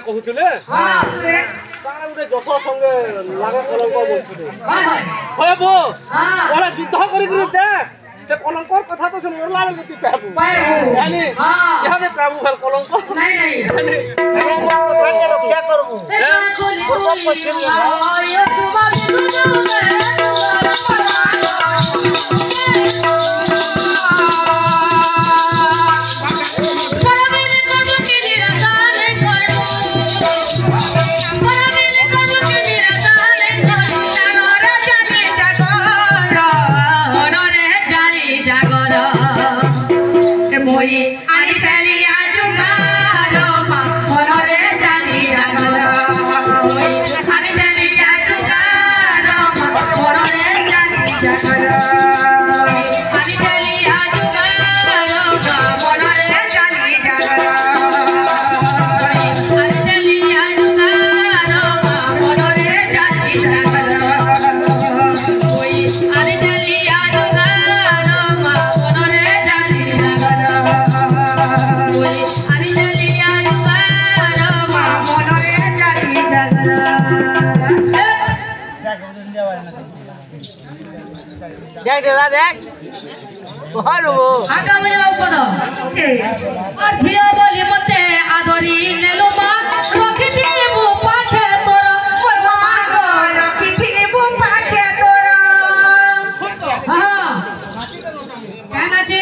কহুলে তারা উঠে যশ সঙ্গে লাগা কলঙ্ক বলছিল হব ওরা যুদ্ধ করি করে দেখ সে কলঙ্কর কথা তো সে মরলা বেলকে তুই পাবু জানি ইহাদে পাবু ভাল কলঙ্ক নাই নাই কলঙ্ক কথা রক্ষা করবু পূর্ব পশ্চিম দেখ দাদা দেখ আগামী আর ঝিও বলি মতে আদরি নেলো মা রখিথিব পাখে তোর করবো মাগ রখিথিব পাখে তোর হ্যাঁ কেন আছে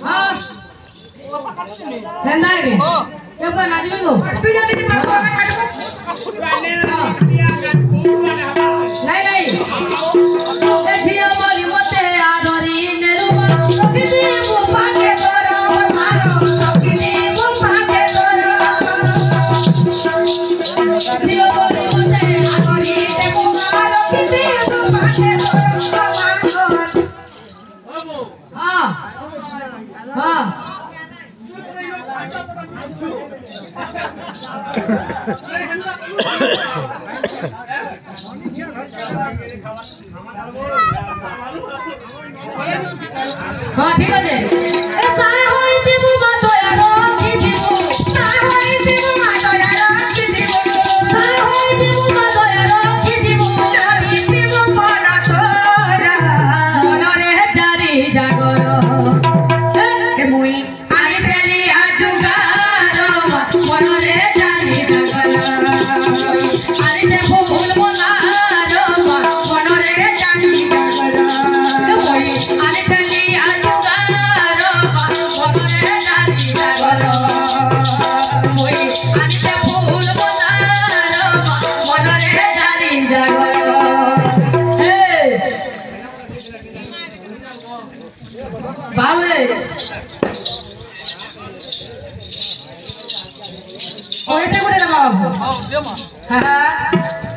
হ্যাঁ কেন নাই রে কেবা নাচবে গো তুই যদি পারবো আমি কাটবো নাই নাই ঝিও বলি মতে আদরি নেলো মা রখিথিব পাখে তোর মারো রখিথিব পাখে তোর ঝিও বলি মতে আদরি নেলো মা রখিথিব পাখে তোর হ্যাঁ হ্যাঁ हाँ ठीक है ए साय होइती मु मातोया रखी दिबु साय होइती मु मातोया रखी दिबु साय होइती मु मातोया रखी दिबु रखी दिबु मन तोरा मनरे जारी जागर ए मुई आनी फेली आजुगार मनरे जारी जागर आनी से फूल मोनार मनरे जारी जागर मुई आनी फेली बाबे कैसे बोले ना बाबू हां